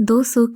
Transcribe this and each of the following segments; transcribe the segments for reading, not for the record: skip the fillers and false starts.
200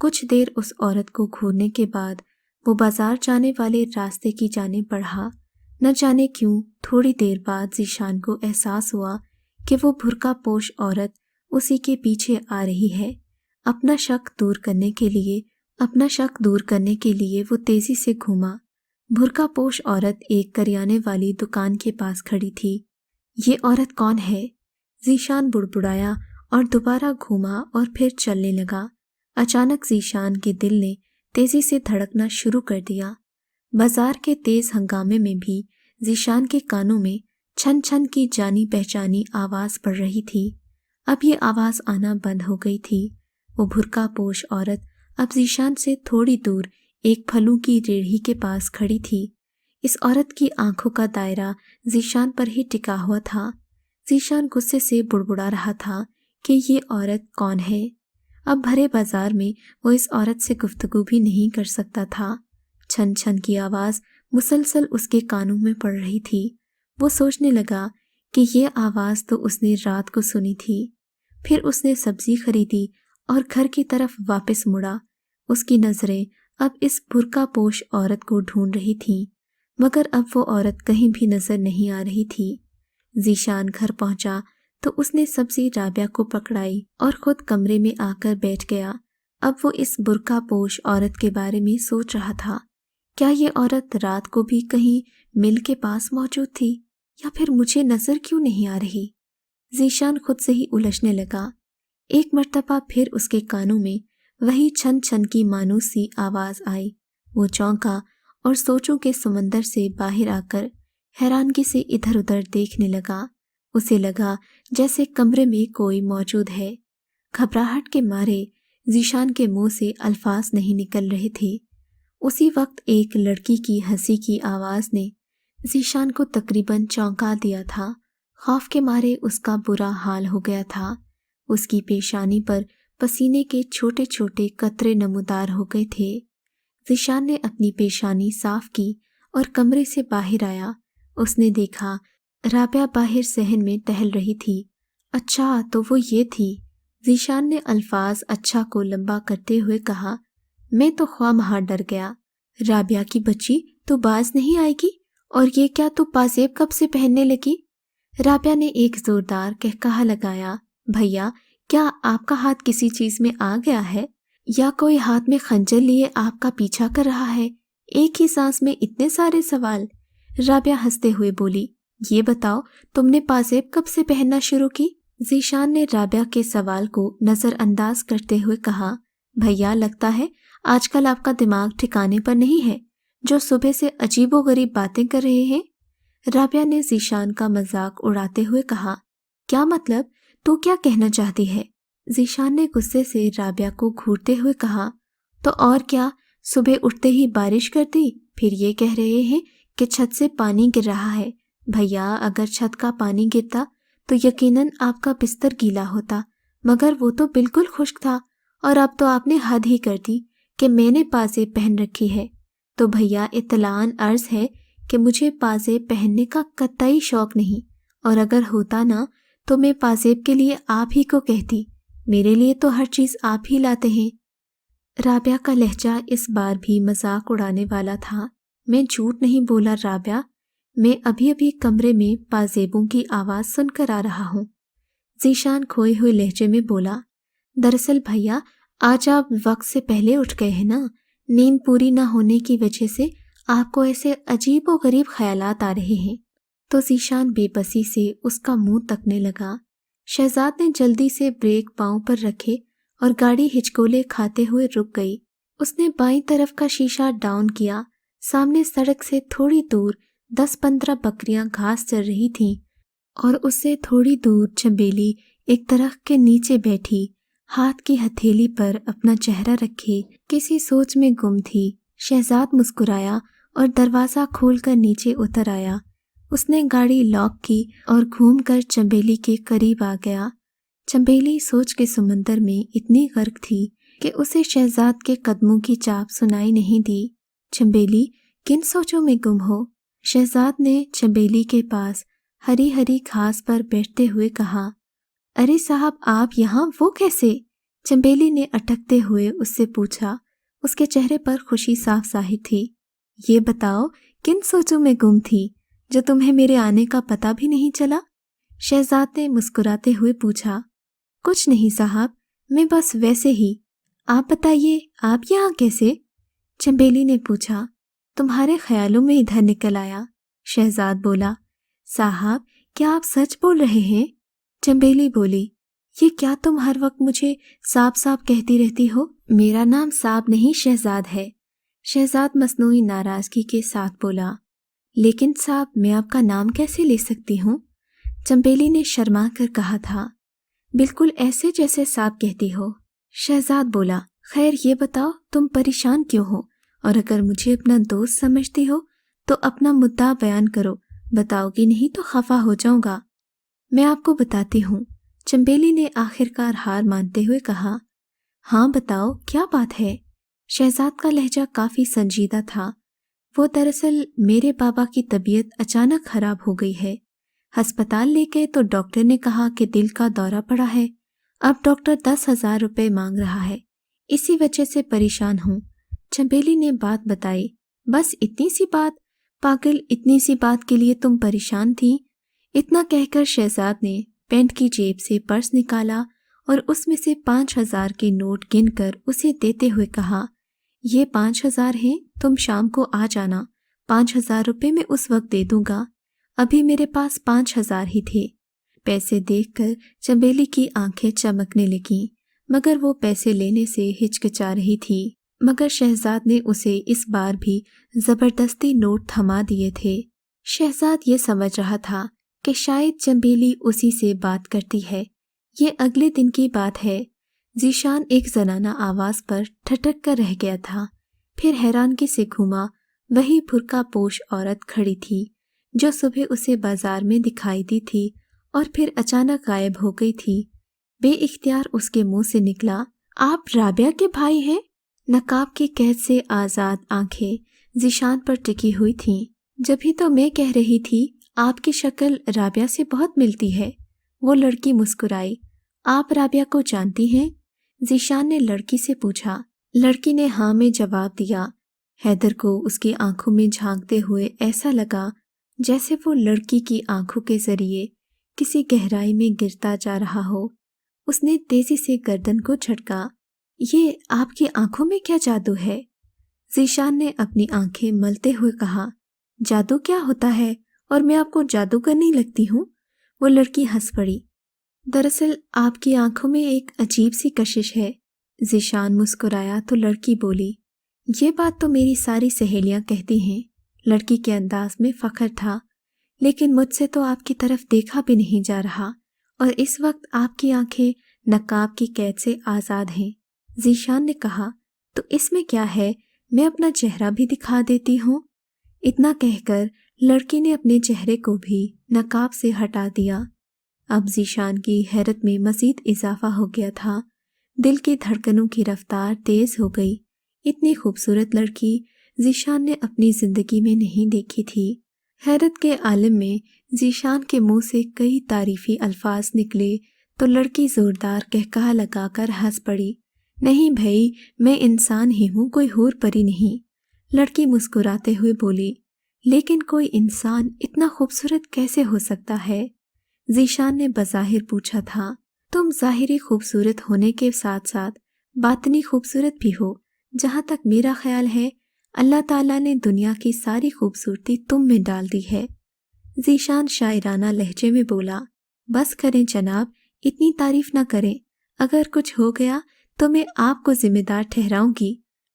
کچھ دیر اس عورت کو گھورنے کے بعد وہ بازار جانے والے راستے کی جانب بڑھا۔ نہ جانے کیوں تھوڑی دیر بعد ذیشان کو احساس ہوا کہ وہ برقع پوش عورت اسی کے پیچھے آ رہی ہے۔ اپنا شک دور کرنے کے لیے وہ تیزی سے گھوما۔ برقع پوش عورت ایک کریانے والی دکان کے پاس کھڑی تھی۔ یہ عورت کون ہے؟ ذیشان بڑبڑایا اور دوبارہ گھوما اور پھر چلنے لگا۔ اچانک ذیشان کے دل نے تیزی سے دھڑکنا شروع کر دیا۔ بازار کے تیز ہنگامے میں بھی ذیشان کے کانوں میں چھن چھن کی جانی پہچانی آواز پڑ رہی تھی۔ اب یہ آواز آنا بند ہو گئی تھی۔ وہ برقع پوش عورت اب ذیشان سے تھوڑی دور ایک پھلوں کی ریڑھی کے پاس کھڑی تھی۔ اس عورت کی آنکھوں کا دائرہ ذیشان پر ہی ٹکا ہوا تھا۔ ذیشان غصے سے بڑبڑا رہا تھا کہ یہ عورت کون ہے۔ اب بھرے بازار میں وہ اس عورت سے گفتگو بھی نہیں کر سکتا تھا۔ چھن چھن کی آواز مسلسل اس کے کانوں میں پڑ رہی تھی۔ وہ سوچنے لگا کہ یہ آواز تو اس نے رات کو سنی تھی۔ پھر اس نے سبزی خریدی اور گھر کی طرف واپس مڑا۔ اس کی نظریں اب اس برقع پوش عورت کو ڈھونڈ رہی تھیں، مگر اب وہ عورت کہیں بھی نظر نہیں آ رہی تھی۔ ذیشان گھر پہنچا تو اس نے سبزی رابعہ کو پکڑائی اور خود کمرے میں آ کر بیٹھ گیا۔ اب وہ اس برقع پوش عورت کے بارے میں سوچ رہا تھا۔ کیا یہ عورت رات کو بھی کہیں مل کے پاس موجود تھی، یا پھر مجھے نظر کیوں نہیں آ رہی؟ ذیشان خود سے ہی الجھنے لگا۔ ایک مرتبہ پھر اس کے کانوں میں وہی چھن چھن کی مانوس سی آواز آئی۔ وہ چونکا اور سوچوں کے سمندر سے باہر آ کر حیرانگی سے ادھر ادھر دیکھنے لگا۔ اسے لگا جیسے کمرے میں کوئی موجود ہے۔ گھبراہٹ کے مارے ذیشان کے منہ سے الفاظ نہیں نکل رہے تھے۔ اسی وقت ایک لڑکی کی ہنسی کی آواز نے ذیشان کو تقریباً چونکا دیا تھا۔ خوف کے مارے اس کا برا حال ہو گیا تھا۔ اس کی پیشانی پر پسینے کے چھوٹے چھوٹے قطرے نمودار ہو گئے تھے۔ ذیشان نے اپنی پیشانی صاف کی اور کمرے سے باہر آیا۔ اس نے دیکھا رابعہ باہر صحن میں ٹہل رہی تھی۔ اچھا تو وہ یہ تھی۔ ذیشان نے الفاظ اچھا کو لمبا کرتے ہوئے کہا، میں تو خواہ مہا ڈر گیا۔ رابعہ کی بچی تو باز نہیں آئے گی، اور یہ کیا تو پازیب کب سے پہننے لگی؟ رابعہ نے ایک زوردار قہقہا لگایا۔ بھیا، کیا آپ کا ہاتھ کسی چیز میں آ گیا ہے، یا کوئی ہاتھ میں خنجر لیے آپ کا پیچھا کر رہا ہے؟ ایک ہی سانس میں اتنے سارے سوال۔ رابعہ ہنستے ہوئے بولی، یہ بتاؤ تم نے پازیب کب سے پہننا شروع کی؟ ذیشان نے رابعہ کے سوال کو نظر انداز کرتے ہوئے کہا، بھیا لگتا ہے آج کل آپ کا دماغ ٹھکانے پر نہیں ہے، جو صبح سے عجیب و غریب باتیں کر رہے ہیں۔ رابعہ نے ذیشان کا مذاق اڑاتے ہوئے کہا، کیا مطلب؟ تو کیا کہنا چاہتی ہے؟ ذیشان نے غصے سے رابعہ کو گھورتے ہوئے کہا، تو اور کیا، صبح اٹھتے ہی بارش کر دی، پھر یہ کہہ رہے ہیں کہ چھت سے پانی گر رہا ہے۔ بھیا اگر چھت کا پانی گرتا تو یقیناً آپ کا بستر گیلا ہوتا، مگر وہ تو بالکل خشک تھا، اور اب تو آپ نے حد ہی کر دی کہ میں نے پازیب پہن رکھی ہے۔ تو بھیا اطلاعاً عرض ہے کہ مجھے پازیب پہننے کا قطعی شوق نہیں، اور اگر ہوتا نا تو میں پازیب کے لیے آپ ہی کو کہتی، میرے لیے تو ہر چیز آپ ہی لاتے ہیں۔ رابعہ کا لہجہ اس بار بھی مذاق اڑانے والا تھا۔ میں جھوٹ نہیں بولا رابعہ، میں ابھی ابھی کمرے میں پازیبوں کی آواز سن کر آ رہا ہوں۔ ذیشان کھوئے ہوئے لہجے میں بولا، دراصل بھیا آج آپ وقت سے پہلے اٹھ گئے ہیں نا، نیند پوری نہ ہونے کی وجہ سے آپ کو ایسے عجیب و غریب خیالات آ رہے ہیں۔ تو ذیشان بے بسی سے اس کا منہ تکنے لگا۔ شہزاد نے جلدی سے بریک پاؤں پر رکھے اور گاڑی ہچکولے کھاتے ہوئے رک گئی۔ اس نے بائیں طرف کا شیشہ ڈاؤن کیا۔ سامنے سڑک سے تھوڑی دور 10-15 بکریاں گھاس چر رہی تھیں، اور اس سے تھوڑی دور چنبیلی ایک درخت کے نیچے بیٹھی ہاتھ کی ہتھیلی پر اپنا چہرہ رکھے کسی سوچ میں گم تھی۔ شہزاد مسکرایا اور دروازہ کھول کر نیچے اتر آیا۔ اس نے گاڑی لاک کی اور گھوم کر چنبیلی کے قریب آ گیا۔ چنبیلی سوچ کے سمندر میں اتنی غرق تھی کہ اسے شہزاد کے قدموں کی چاپ سنائی نہیں دی۔ چنبیلی کن سوچوں میں گم ہو؟ شہزاد نے چنبیلی کے پاس ہری ہری گھاس پر بیٹھتے ہوئے کہا، ارے صاحب آپ یہاں وہ کیسے؟ چنبیلی نے اٹکتے ہوئے اس سے پوچھا۔ اس کے چہرے پر خوشی صاف ظاہر تھی۔ یہ بتاؤ کن سوچوں میں گم تھی جو تمہیں میرے آنے کا پتہ بھی نہیں چلا؟ شہزاد نے مسکراتے ہوئے پوچھا۔ کچھ نہیں صاحب، میں بس ویسے ہی۔ آپ بتائیے آپ یہاں کیسے؟ چنبیلی نے پوچھا۔ تمہارے خیالوں میں ادھر نکل آیا، شہزاد بولا۔ صاحب کیا آپ سچ بول رہے ہیں؟ چنبیلی بولی۔ یہ کیا تم ہر وقت مجھے صاحب صاحب کہتی رہتی ہو؟ میرا نام صاحب نہیں شہزاد ہے، شہزاد مصنوعی ناراضگی کے ساتھ بولا۔ لیکن صاحب میں آپ کا نام کیسے لے سکتی ہوں؟ چنبیلی نے شرما کر کہا تھا۔ بالکل ایسے جیسے صاحب کہتی ہو، شہزاد بولا۔ خیر یہ بتاؤ تم پریشان کیوں ہو، اور اگر مجھے اپنا دوست سمجھتی ہو تو اپنا مدعا بیان کرو، بتاؤ گی نہیں تو خفا ہو جاؤں گا۔ میں آپ کو بتاتی ہوں، چنبیلی نے آخر کار ہار مانتے ہوئے کہا۔ ہاں بتاؤ کیا بات ہے؟ شہزاد کا لہجہ کافی سنجیدہ تھا۔ وہ دراصل میرے بابا کی طبیعت اچانک خراب ہو گئی ہے۔ ہسپتال لے گئے تو ڈاکٹر نے کہا کہ دل کا دورہ پڑا ہے۔ اب ڈاکٹر 10,000 روپے مانگ رہا ہے، اسی وجہ سے پریشان ہوں۔ چنبیلی نے بات بتائی۔ بس اتنی سی بات؟ پاگل، اتنی سی بات کے لیے تم پریشان تھی؟ اتنا کہہ کر شہزاد نے پینٹ کی جیب سے پرس نکالا اور اس میں سے 5,000 کے نوٹ گن کر اسے دیتے ہوئے کہا، یہ 5,000 ہیں، تم شام کو آ جانا، 5,000 روپے میں اس وقت دے دوں گا۔ ابھی میرے پاس 5,000 ہی تھے۔ پیسے دیکھ کر چنبیلی کی آنکھیں چمکنے لگیں، مگر وہ پیسے لینے سے ہچکچا رہی تھی۔ مگر شہزاد نے اسے اس بار بھی زبردستی نوٹ تھما دیے تھے۔ شہزاد یہ سمجھ رہا تھا کہ شاید چنبیلی اسی سے بات کرتی ہے۔ یہ اگلے دن کی بات ہے۔ ذیشان ایک زنانہ آواز پر ٹھٹک کر رہ گیا تھا، پھر حیرانگی سے گھوما۔ وہی برقع پوش عورت کھڑی تھی جو صبح اسے بازار میں دکھائی دی تھی اور پھر اچانک غائب ہو گئی تھی۔ بے اختیار اس کے منہ سے نکلا، آپ رابعہ کے بھائی ہیں؟ نقاب کی قید سے آزاد آنکھیں ذیشان پر ٹکی ہوئی تھیں۔ جبھی تو میں کہہ رہی تھی آپ کی شکل رابعہ سے بہت ملتی ہے۔ وہ لڑکی مسکرائی۔ آپ رابعہ کو جانتی ہیں؟ ذیشان نے لڑکی سے پوچھا۔ لڑکی نے ہاں میں جواب دیا۔ حیدر کو اس کی آنکھوں میں جھانکتے ہوئے ایسا لگا جیسے وہ لڑکی کی آنکھوں کے ذریعے کسی گہرائی میں گرتا جا رہا ہو۔ اس نے تیزی سے گردن کو جھٹکا۔ یہ آپ کی آنکھوں میں کیا جادو ہے؟ ذیشان نے اپنی آنکھیں ملتے ہوئے کہا۔ جادو کیا ہوتا ہے، اور میں آپ کو جادوگر نہیں لگتی ہوں؟ وہ لڑکی ہنس پڑی۔ دراصل آپ کی آنکھوں میں ایک عجیب سی کشش ہے۔ ذیشان مسکرایا تو لڑکی بولی، یہ بات تو میری ساری سہیلیاں کہتی ہیں۔ لڑکی کے انداز میں فخر تھا۔ لیکن مجھ سے تو آپ کی طرف دیکھا بھی نہیں جا رہا، اور اس وقت آپ کی آنکھیں نقاب کی قید سے آزاد ہیں۔ ذیشان نے کہا، تو اس میں کیا ہے، میں اپنا چہرہ بھی دکھا دیتی ہوں۔ اتنا کہہ کر لڑکی نے اپنے چہرے کو بھی نقاب سے ہٹا دیا۔ اب ذیشان کی حیرت میں مزید اضافہ ہو گیا تھا۔ دل کی دھڑکنوں کی رفتار تیز ہو گئی۔ اتنی خوبصورت لڑکی ذیشان نے اپنی زندگی میں نہیں دیکھی تھی۔ حیرت کے عالم میں ذیشان کے منہ سے کئی تعریفی الفاظ نکلے تو لڑکی زوردار قہقہہ لگا کر ہنس پڑی۔ نہیں بھائی، میں انسان ہی ہوں، کوئی حور پری نہیں۔ لڑکی مسکراتے ہوئے بولی، لیکن کوئی انسان اتنا خوبصورت کیسے ہو سکتا ہے؟ ذیشان نے بظاہر پوچھا تھا۔ تم ظاہری خوبصورت ہونے کے ساتھ ساتھ باطنی خوبصورت بھی ہو۔ جہاں تک میرا خیال ہے، اللہ تعالیٰ نے دنیا کی ساری خوبصورتی تم میں ڈال دی ہے۔ ذیشان شاعرانہ لہجے میں بولا، بس کریں جناب، اتنی تعریف نہ کریں، اگر کچھ ہو گیا تو میں آپ کو ذمہ دار ٹھہراؤں گی۔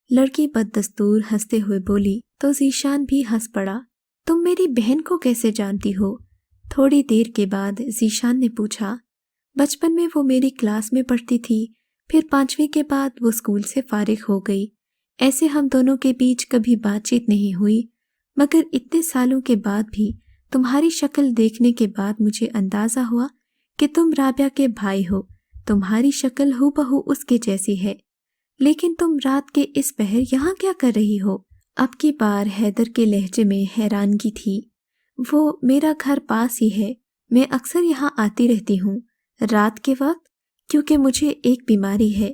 لڑکی بددستور ہنستے ہوئے بولی تو ذیشان بھی ہنس پڑا۔ تم میری بہن کو کیسے جانتی ہو؟ تھوڑی دیر کے بعد ذیشان نے پوچھا۔ بچپن میں وہ میری کلاس میں پڑھتی تھی، پھر 5ویں کے بعد وہ اسکول سے فارغ ہو گئی۔ ایسے ہم دونوں کے بیچ کبھی بات چیت نہیں ہوئی، مگر اتنے سالوں کے بعد بھی تمہاری شکل دیکھنے کے بعد مجھے اندازہ ہوا کہ تم رابعہ کے بھائی ہو۔ تمہاری شکل ہو بہو اس کے جیسی ہے۔ لیکن تم رات کے اس پہر یہاں کیا کر رہی ہو؟ اب کی بار حیدر کے لہجے میں حیرانگی تھی۔ وہ میرا گھر پاس ہی ہے، میں اکثر یہاں آتی رہتی ہوں رات کے وقت، کیونکہ مجھے ایک بیماری ہے،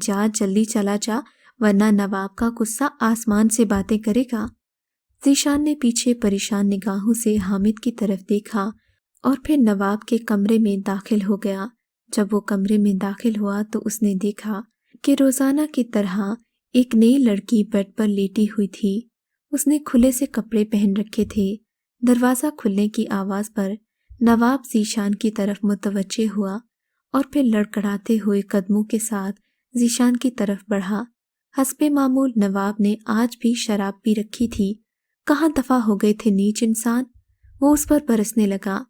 جا جلدی چلا جا ورنہ نواب کا غصہ آسمان سے باتیں کرے گا۔ ذیشان نے پیچھے پریشان نگاہوں سے حامد کی طرف دیکھا اور پھر نواب کے کمرے میں داخل ہو گیا۔ جب وہ کمرے میں داخل ہوا تو اس نے دیکھا کہ روزانہ کی طرح ایک نئی لڑکی بیڈ پر لیٹی ہوئی تھی۔ اس نے کھلے سے کپڑے پہن رکھے تھے۔ دروازہ کھلنے کی آواز پر نواب ذیشان کی طرف متوجہ ہوا اور پھر لڑکھڑاتے ہوئے قدموں کے ساتھ ذیشان کی طرف بڑھا۔ حسب معمول نواب نے آج بھی شراب پی رکھی تھی۔ کہاں دفع ہو گئے تھے نیچ انسان؟ وہ اس پر برسنے لگا۔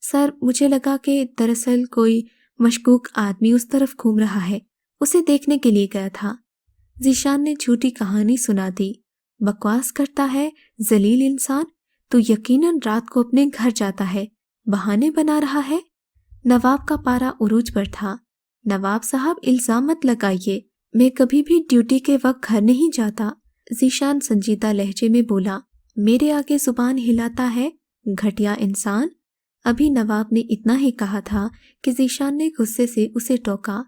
سر، مجھے لگا کہ دراصل کوئی مشکوک آدمی اس طرف گھوم رہا ہے، اسے دیکھنے کے لیے گیا تھا۔ ذیشان نے جھوٹی کہانی سنا دی۔ بکواس کرتا ہے ذلیل انسان، تو یقیناً رات کو اپنے گھر جاتا ہے، بہانے بنا رہا ہے۔ نواب کا پارا عروج پر تھا۔ نواب صاحب الزام مت لگائیے، میں کبھی بھی ڈیوٹی کے وقت گھر نہیں جاتا۔ ذیشان سنجیدہ لہجے میں بولا۔ میرے آگے زبان ہلاتا ہے، گھٹیا انسان۔ ابھی نواب نے اتنا ہی کہا تھا کہ ذیشان نے غصے سے اسے ٹوکا۔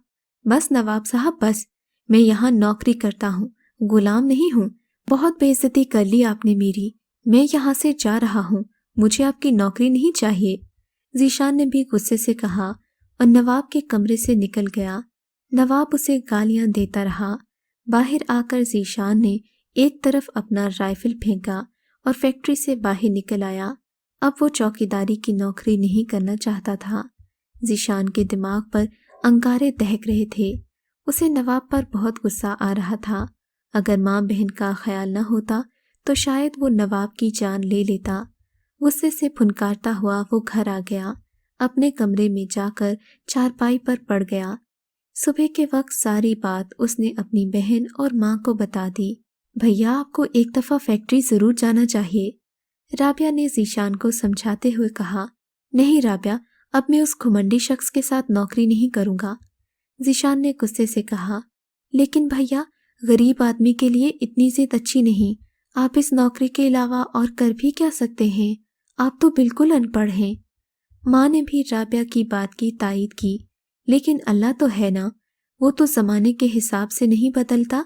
بس نواب صاحب بس، میں یہاں نوکری کرتا ہوں، غلام نہیں ہوں۔ بہت بے عزتی کر لی آپ نے میری، میں یہاں سے جا رہا ہوں، مجھے آپ کی نوکری نہیں چاہیے۔ ذیشان نے بھی غصے سے کہا اور نواب کے کمرے سے نکل گیا۔ نواب اسے گالیاں دیتا رہا۔ باہر آ کر ذیشان نے ایک طرف اپنا رائفل پھینکا اور فیکٹری سے باہر نکل آیا۔ اب وہ چوکیداری کی نوکری نہیں کرنا چاہتا تھا۔ ذیشان کے دماغ پر انگارے دہک رہے تھے۔ اسے نواب پر بہت غصہ آ رہا تھا۔ اگر ماں بہن کا خیال نہ ہوتا تو شاید وہ نواب کی جان لے لیتا۔ غصے سے پھنکارتا ہوا وہ گھر آ گیا۔ اپنے کمرے میں جا کر چارپائی پر پڑ گیا۔ صبح کے وقت ساری بات اس نے اپنی بہن اور ماں کو بتا دی۔ بھیا، آپ کو ایک دفعہ فیکٹری ضرور جانا چاہیے، رابعہ نے ذیشان کو سمجھاتے ہوئے کہا۔ نہیں رابعہ، اب میں اس گھمنڈی شخص کے ساتھ نوکری نہیں کروں گا، ذیشان نے غصے سے کہا۔ لیکن بھیا، غریب آدمی کے لیے اتنی ضد اچھی نہیں۔ آپ اس نوکری کے علاوہ اور کر بھی کیا سکتے ہیں؟ آپ تو بالکل ان پڑھ ہیں۔ ماں نے بھی رابعہ کی بات کی تائید کی۔ لیکن اللہ تو ہے نا، وہ تو زمانے کے حساب سے نہیں بدلتا۔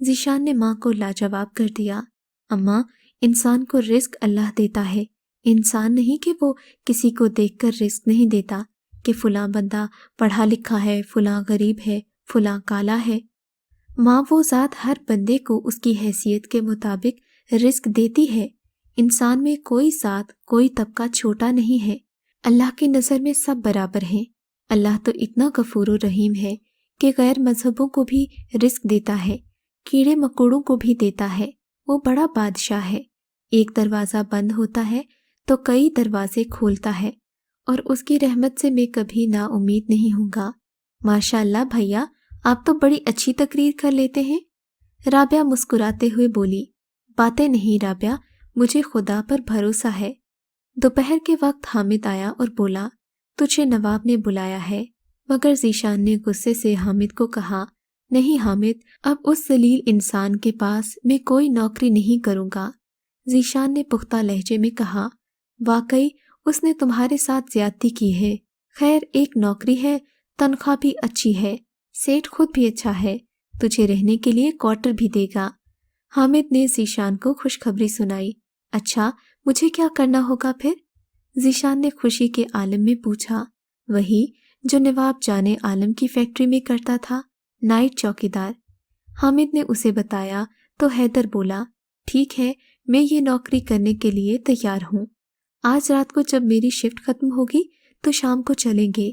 ذیشان نے ماں کو لاجواب کر دیا۔ اماں، انسان کو رزق اللہ دیتا ہے، انسان نہیں کہ وہ کسی کو دیکھ کر رزق نہیں دیتا کہ فلاں بندہ پڑھا لکھا ہے، فلاں غریب ہے، فلاں کالا ہے۔ ماں وہ ذات ہر بندے کو اس کی حیثیت کے مطابق رزق دیتی ہے۔ انسان میں کوئی ذات، کوئی طبقہ چھوٹا نہیں ہے۔ اللہ کی نظر میں سب برابر ہیں۔ اللہ تو اتنا غفور و رحیم ہے کہ غیر مذہبوں کو بھی رزق دیتا ہے، کیڑے مکوڑوں کو بھی دیتا ہے۔ وہ بڑا بادشاہ ہے۔ ایک دروازہ بند ہوتا ہے تو کئی دروازے کھولتا ہے، اور اس کی رحمت سے میں کبھی نا امید نہیں ہوں گا۔ ماشاء اللہ بھیا، آپ تو بڑی اچھی تقریر کر لیتے ہیں، رابعہ مسکراتے ہوئے بولی۔ باتیں نہیں رابعہ، مجھے خدا پر بھروسہ ہے۔ دوپہر کے وقت حامد آیا اور بولا، تجھے نواب نے بلایا ہے، مگر ذیشان نے غصے سے حامد کو کہا، نہیں حامد، اب اس ذلیل انسان کے پاس میں کوئی نوکری نہیں کروں گا۔ ذیشان نے پختہ لہجے میں کہا، واقعی اس نے تمہارے ساتھ زیادتی کی ہے۔ خیر، ایک نوکری ہے، تنخواہ بھی اچھی ہے، سیٹ خود بھی اچھا ہے، تجھے رہنے کے لیے کوارٹر بھی دے گا۔ حامد نے ذیشان کو خوشخبری سنائی۔ اچھا، مجھے کیا کرنا ہوگا پھر؟ ذیشان نے خوشی کے عالم میں پوچھا۔ وہی جو نواب جان عالم کی فیکٹری میں کرتا تھا، نائٹ چوکیدار۔ حامد نے اسے بتایا تو حیدر بولا، ٹھیک ہے، میں یہ نوکری کرنے کے لیے تیار ہوں۔ آج رات کو جب میری شفٹ ختم ہوگی تو شام کو چلیں گے۔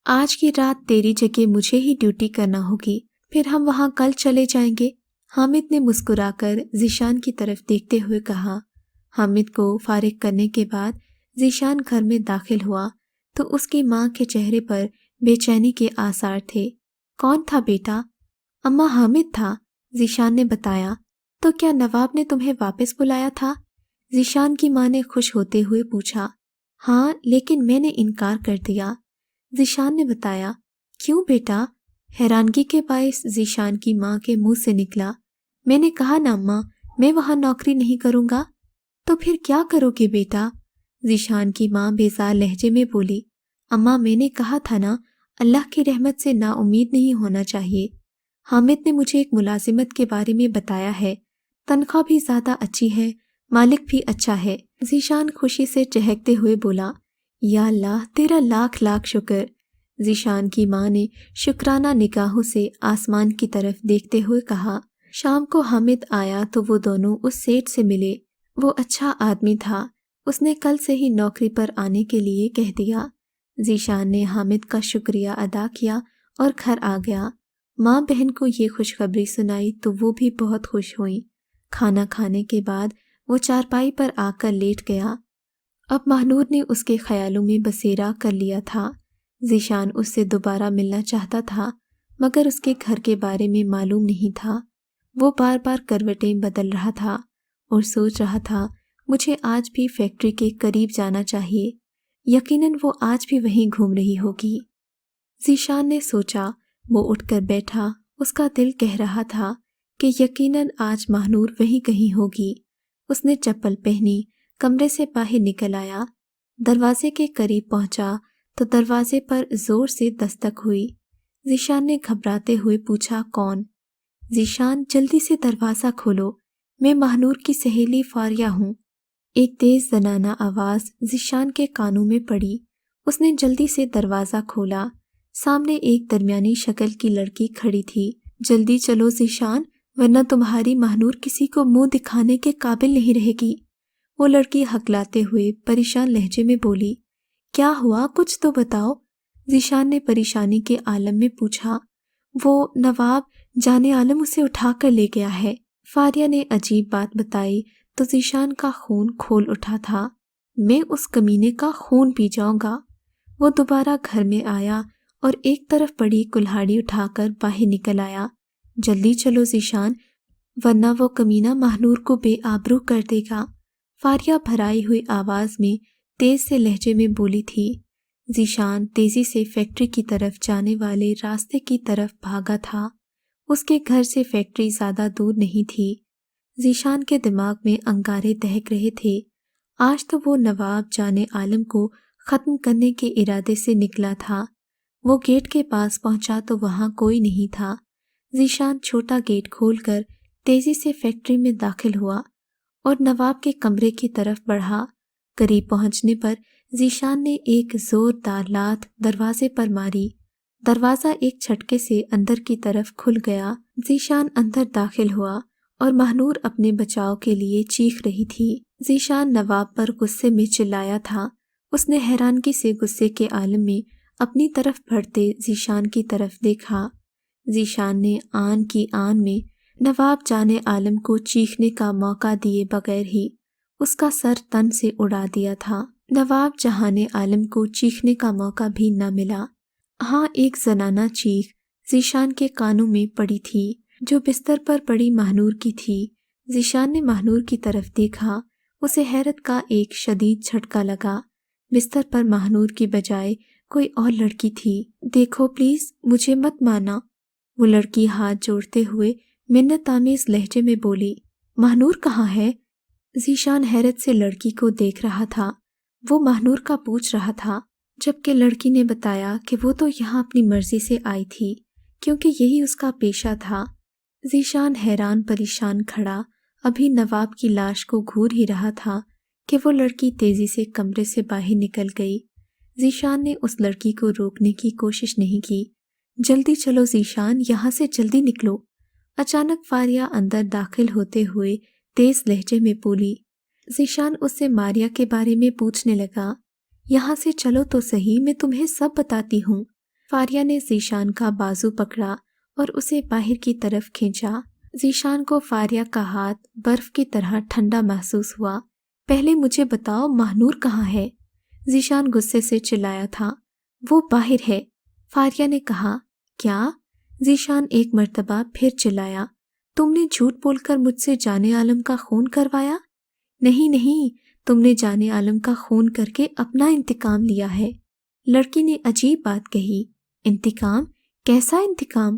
آج کی رات تیری جگہ مجھے ہی ڈیوٹی کرنا ہوگی، پھر ہم وہاں کل چلے جائیں گے۔ حامد نے مسکرا کر ذیشان کی طرف دیکھتے ہوئے کہا۔ حامد کو فارغ کرنے کے بعد ذیشان گھر میں داخل ہوا تو اس کی ماں کے چہرے پر بے چینی کے آثار تھے۔ کون تھا بیٹا؟ اماں، حامد تھا، ذیشان نے بتایا۔ تو کیا نواب نے تمہیں واپس بلایا تھا؟ ذیشان کی ماں نے خوش ہوتے ہوئے پوچھا۔ ہاں، لیکن میں نے انکار کر دیا، ذیشان نے بتایا۔ کیوں بیٹا؟ حیرانگی کے باعث ذیشان کی ماں کے منہ سے نکلا۔ میں نے کہا نا اماں، میں وہاں نوکری نہیں کروں گا۔ تو پھر کیا کرو گے بیٹا؟ ذیشان کی ماں بیزار لہجے میں بولی۔ اماں، میں نے کہا تھا نا، اللہ کی رحمت سے نا امید نہیں ہونا چاہیے۔ حامد نے مجھے ایک ملازمت کے بارے میں بتایا ہے، تنخواہ بھی زیادہ اچھی ہے، مالک بھی اچھا ہے۔ ذیشان خوشی سے چہکتے ہوئے بولا، یا اللہ تیرا لاکھ لاکھ شکر۔ ذیشان کی ماں نے شکرانہ نگاہوں سے آسمان کی طرف دیکھتے ہوئے کہا۔ شام کو حامد آیا تو وہ دونوں اس سیٹ سے ملے۔ وہ اچھا آدمی تھا، اس نے کل سے ہی نوکری پر آنے کے لیے کہہ دیا۔ ذیشان نے حامد کا شکریہ ادا کیا اور گھر آ گیا۔ ماں بہن کو یہ خوشخبری سنائی تو وہ بھی بہت خوش ہوئیں۔ کھانا کھانے کے بعد وہ چارپائی پر آ کر لیٹ گیا۔ اب ماہنور نے اس کے خیالوں میں بسیرا کر لیا تھا۔ ذیشان اس سے دوبارہ ملنا چاہتا تھا مگر اس کے گھر کے بارے میں معلوم نہیں تھا۔ وہ بار بار کروٹیں بدل رہا تھا اور سوچ رہا تھا مجھے آج بھی فیکٹری کے قریب جانا چاہیے، یقیناً وہ آج بھی وہیں گھوم رہی ہوگی۔ ذیشان نے سوچا۔ وہ اٹھ کر بیٹھا، اس کا دل کہہ رہا تھا کہ یقیناً آج ماہنور وہیں کہیں ہوگی۔ اس نے چپل پہنی، کمرے سے باہر نکل آیا، دروازے کے قریب پہنچا تو دروازے پر زور سے دستک ہوئی۔ ذیشان نے گھبراتے ہوئے پوچھا، کون؟ ذیشان جلدی سے دروازہ کھولو، میں ماہنور کی سہیلی فاریہ ہوں۔ ایک تیز زنانہ آواز ذیشان کے کانوں میں پڑی۔ اس نے جلدی سے دروازہ کھولا۔ سامنے ایک درمیانی شکل کی لڑکی کھڑی تھی۔ جلدی چلو ذیشان، ورنہ تمہاری ماہنور کسی کو منہ دکھانے کے قابل نہیں رہے گی۔ وہ لڑکی ہکلاتے ہوئے پریشان لہجے میں بولی، کیا ہوا، کچھ تو بتاؤ۔ ذیشان نے پریشانی کے عالم میں پوچھا، وہ نواب جان عالم اسے اٹھا کر لے گیا ہے۔ فاریہ نے عجیب بات بتائی تو ذیشان کا خون کھول اٹھا تھا۔ میں اس کمینے کا خون پی جاؤں گا۔ وہ دوبارہ گھر میں آیا اور ایک طرف پڑی کلہاڑی اٹھا کر باہر نکل آیا۔ جلدی چلو ذیشان، ورنہ وہ کمینہ ماہنور کو بے آبرو کر دے گا۔ فاریہ بھرائی ہوئی آواز میں تیز سے لہجے میں بولی تھی۔ ذیشان تیزی سے فیکٹری کی طرف جانے والے راستے کی طرف بھاگا تھا۔ اس کے گھر سے فیکٹری زیادہ دور نہیں تھی۔ ذیشان کے دماغ میں انگارے دہک رہے تھے۔ آج تو وہ نواب جان عالم کو ختم کرنے کے ارادے سے نکلا تھا۔ وہ گیٹ کے پاس پہنچا تو وہاں کوئی نہیں تھا۔ ذیشان چھوٹا گیٹ کھول کر تیزی سے فیکٹری میں داخل ہوا اور نواب کے کمرے کی طرف بڑھا۔ قریب پہنچنے پر ذیشان نے ایک زوردار لات دروازے پر ماری۔ دروازہ ایک جھٹکے سے اندر کی طرف کھل گیا۔ ذیشان اندر داخل ہوا اور ماہنور اپنے بچاؤ کے لیے چیخ رہی تھی۔ ذیشان نواب پر غصے میں چلایا تھا۔ اس نے حیرانگی سے غصے کے عالم میں اپنی طرف بڑھتے ذیشان کی طرف دیکھا۔ ذیشان نے آن کی آن میں نواب جان عالم کو چیخنے کا موقع دیے بغیر ہی اس کا سر تن سے اڑا دیا تھا۔ نواب جہان عالم کو چیخنے کا موقع بھی نہ ملا۔ ہاں، ایک زنانہ چیخ ذیشان کے کانوں میں پڑی تھی جو بستر پر پڑی ماہنور کی تھی۔ ذیشان نے ماہنور کی طرف دیکھا، اسے حیرت کا ایک شدید جھٹکا لگا۔ بستر پر ماہنور کی بجائے کوئی اور لڑکی تھی۔ دیکھو پلیز، مجھے مت مارنا، وہ لڑکی ہاتھ جوڑتے ہوئے منت آمیز لہجے میں بولی۔ ماہنور کہاں ہے؟ ذیشان حیرت سے لڑکی کو دیکھ رہا تھا۔ وہ ماہنور کا پوچھ رہا تھا، جبکہ لڑکی نے بتایا کہ وہ تو یہاں اپنی مرضی سے آئی تھی کیونکہ یہی اس کا پیشہ تھا۔ ذیشان حیران پریشان کھڑا ابھی نواب کی لاش کو گھور ہی رہا تھا کہ وہ لڑکی تیزی سے کمرے سے باہر نکل گئی۔ ذیشان نے اس لڑکی کو روکنے کی کوشش نہیں کی۔ جلدی چلو ذیشان، یہاں سے جلدی نکلو۔ اچانک فاریہ اندر داخل ہوتے ہوئے تیز لہجے میں بولی۔ ذیشان اس سے ماریہ کے بارے میں پوچھنے لگا۔ یہاں سے چلو تو صحیح، میں تمہیں سب بتاتی ہوں۔ فاریہ نے ذیشان کا بازو پکڑا اور اسے باہر کی طرف کھینچا۔ ذیشان کو فاریہ کا ہاتھ برف کی طرح ٹھنڈا محسوس ہوا۔ پہلے مجھے بتاؤ ماہنور کہاں ہے؟ ذیشان غصے سے چلایا تھا۔ وہ باہر ہے، فاریہ نے کہا۔ کیا؟ ذیشان ایک مرتبہ پھر چلایا۔ تم نے جھوٹ بول کر مجھ سے جان عالم کا خون کروایا؟ نہیں، تم نے جان عالم کا خون کر کے اپنا انتقام لیا ہے۔ لڑکی نے عجیب بات کہی۔ انتقام؟ کیسا انتقام؟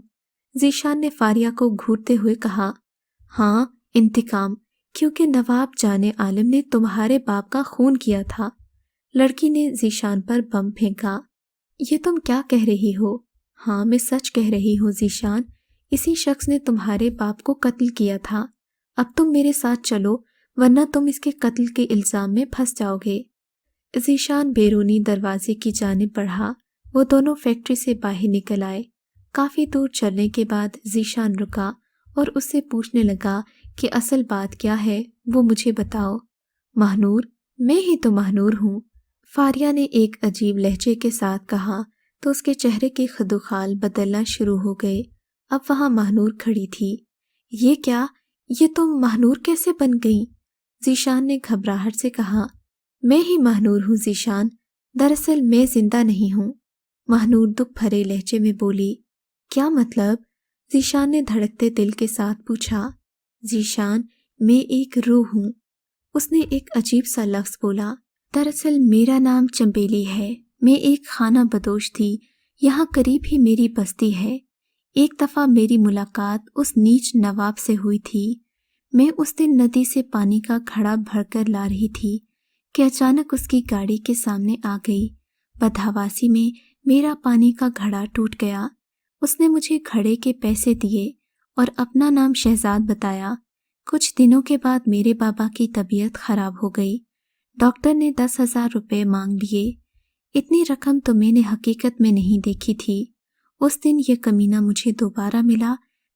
ذیشان نے فاریہ کو گھورتے ہوئے کہا۔ ہاں، انتقام، کیونکہ نواب جان عالم نے تمہارے باپ کا خون کیا تھا۔ لڑکی نے ذیشان پر بم پھینکا۔ یہ تم کیا کہہ رہی ہو؟ ہاں، میں سچ کہہ رہی ہوں ذیشان، اسی شخص نے تمہارے باپ کو قتل کیا تھا۔ اب تم میرے ساتھ چلو ورنہ تم اس کے قتل کے الزام میں پھنس جاؤ گے۔ ذیشان بیرونی دروازے کی جانب بڑھا۔ وہ دونوں فیکٹری سے باہر نکل آئے۔ کافی دور چلنے کے بعد ذیشان رکا اور اس سے پوچھنے لگا کہ اصل بات کیا ہے، وہ مجھے بتاؤ۔ ماہنور، میں ہی تو ماہنور ہوں، فاریہ نے ایک عجیب لہجے کے ساتھ کہا تو اس کے چہرے کے خدوخال بدلنا شروع ہو گئے۔ اب وہاں ماہنور کھڑی تھی۔ یہ کیا؟ یہ تم ماہنور کیسے بن گئی؟ ذیشان نے گھبراہٹ سے کہا۔ میں ہی ماہنور ہوں ذیشان، دراصل میں زندہ نہیں ہوں، ماہنور دکھ بھرے لہجے میں بولی۔ کیا مطلب؟ ذیشان نے دھڑکتے دل کے ساتھ پوچھا۔ ذیشان، میں ایک روح ہوں، اس نے ایک عجیب سا لفظ بولا۔ دراصل میرا نام چمبیلی ہے، میں ایک خانہ بدوش تھی، یہاں قریب ہی میری بستی ہے۔ ایک دفعہ میری ملاقات اس نیچ نواب سے ہوئی تھی۔ میں اس دن ندی سے پانی کا گھڑا بھر کر لا رہی تھی کہ اچانک اس کی گاڑی کے سامنے آ گئی۔ بدحواسی میں میرا پانی کا گھڑا ٹوٹ گیا۔ اس نے مجھے گھڑے کے پیسے دیے اور اپنا نام شہزاد بتایا۔ کچھ دنوں کے بعد میرے بابا کی طبیعت خراب ہو گئی۔ ڈاکٹر نے 10,000 روپے مانگ لیے۔ اتنی رقم تو میں نے حقیقت میں نہیں دیکھی تھی۔ اس دن یہ کمینہ مجھے دوبارہ ملا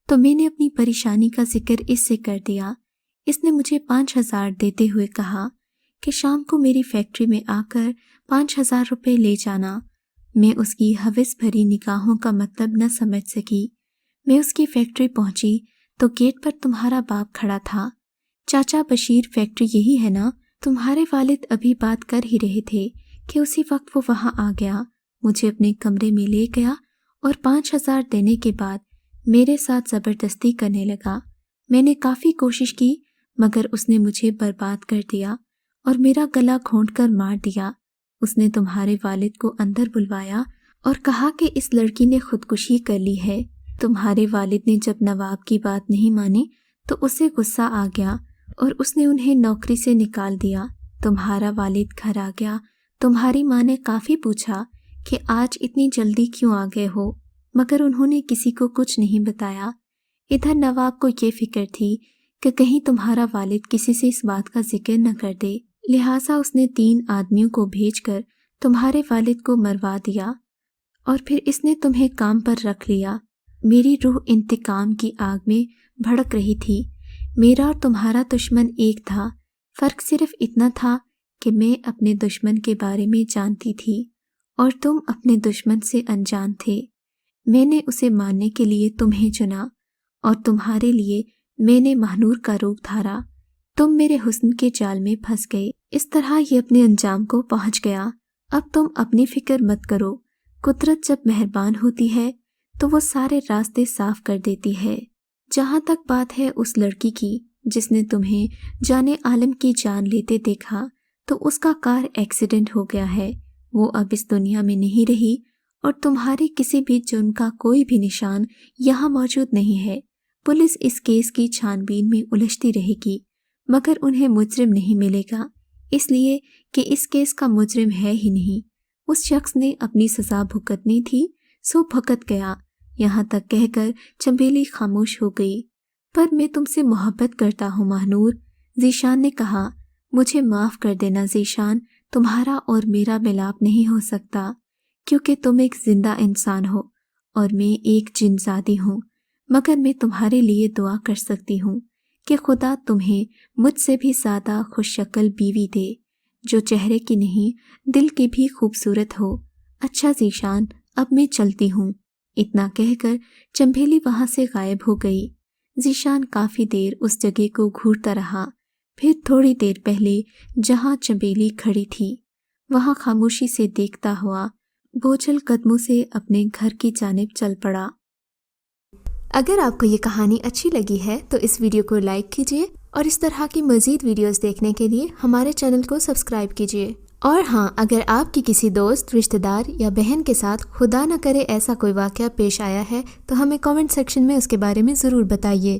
تو میں نے اپنی پریشانی کا ذکر اس سے کر دیا۔ اس نے مجھے 5,000 دیتے ہوئے کہا کہ شام کو میری فیکٹری میں آ کر 5,000 روپے لے جانا۔ میں اس کی ہوس بھری نگاہوں کا مطلب نہ سمجھ سکی۔ میں اس کی فیکٹری پہنچی تو گیٹ پر تمہارا باپ کھڑا تھا۔ چاچا بشیر فیکٹری یہی ہے نا؟ تمہارے والد ابھی بات کر ہی رہے تھے کہ اسی وقت وہ وہاں آ گیا، مجھے اپنے کمرے میں لے گیا اور 5,000 دینے کے بعد میرے ساتھ زبردستی کرنے لگا۔ میں نے کافی کوشش کی مگر اس نے مجھے برباد کر دیا اور میرا گلا گھونٹ کر مار دیا۔ اس نے تمہارے والد کو اندر بلوایا اور کہا کہ اس لڑکی نے خودکشی کر لی ہے۔ تمہارے والد نے جب نواب کی بات نہیں مانی تو اسے غصہ آ گیا اور اس نے انہیں نوکری سے نکال دیا۔ تمہارا والد گھر آ گیا۔ تمہاری ماں نے کافی پوچھا کہ آج اتنی جلدی کیوں آ گئے ہو، مگر انہوں نے کسی کو کچھ نہیں بتایا۔ ادھر نواب کو یہ فکر تھی کہ کہیں تمہارا والد کسی سے اس بات کا ذکر نہ کر دے، لہٰذا اس نے 3 آدمیوں کو بھیج کر تمہارے والد کو مروا دیا اور پھر اس نے تمہیں کام پر رکھ لیا۔ میری روح انتقام کی آگ میں بھڑک رہی تھی۔ میرا اور تمہارا دشمن ایک تھا، فرق صرف اتنا تھا کہ میں اپنے دشمن کے بارے میں جانتی تھی اور تم اپنے دشمن سے انجان تھے۔ میں نے اسے مارنے کے لیے تمہیں چنا اور تمہارے لیے میں نے ماہنور کا روپ دھارا۔ تم میرے حسن کے جال میں پھنس گئے۔ اس طرح یہ اپنے انجام کو پہنچ گیا۔ اب تم اپنی فکر مت کرو، قدرت جب مہربان ہوتی ہے تو وہ سارے راستے صاف کر دیتی ہے۔ جہاں تک بات ہے اس لڑکی کی جس نے تمہیں جانے عالم کی جان لیتے دیکھا تو اس کا کار ایکسیڈنٹ ہو گیا ہے، وہ اب اس دنیا میں نہیں رہی اور تمہاری کسی بھی جرم کا کوئی بھی نشان یہاں موجود نہیں ہے۔ پولیس اس کیس کی چھان بین میں الجھتی رہے گی مگر انہیں مجرم نہیں ملے گا، اس لیے کہ اس کیس کا مجرم ہے ہی نہیں۔ اس شخص نے اپنی سزا بھگتنی تھی سو بھگت گیا۔ یہاں تک کہہ کر چمبیلی خاموش ہو گئی۔ پر میں تم سے محبت کرتا ہوں ماہنور، ذیشان نے کہا۔ مجھے معاف کر دینا ذیشان، تمہارا اور میرا ملاپ نہیں ہو سکتا کیونکہ تم ایک زندہ انسان ہو اور میں ایک جن زادی ہوں، مگر میں تمہارے لیے دعا کر سکتی ہوں کہ خدا تمہیں مجھ سے بھی زیادہ خوش شکل بیوی دے جو چہرے کی نہیں دل کی بھی خوبصورت ہو۔ اچھا ذیشان، اب میں چلتی ہوں۔ اتنا کہہ کر چمبیلی وہاں سے غائب ہو گئی۔ ذیشان کافی دیر اس جگہ کو گھورتا رہا، پھر تھوڑی دیر پہلے جہاں چمبیلی کھڑی تھی وہاں خاموشی سے دیکھتا ہوا بوجھل قدموں سے اپنے گھر کی جانب چل پڑا۔ اگر آپ کو یہ کہانی اچھی لگی ہے تو اس ویڈیو کو لائک کیجیے اور اس طرح کی مزید ویڈیوز دیکھنے کے لیے ہمارے چینل کو سبسکرائب کیجیے۔ اور ہاں، اگر آپ کی کسی دوست، رشتہ دار یا بہن کے ساتھ خدا نہ کرے ایسا کوئی واقعہ پیش آیا ہے تو ہمیں کامنٹ سیکشن میں اس کے بارے میں ضرور بتائیے۔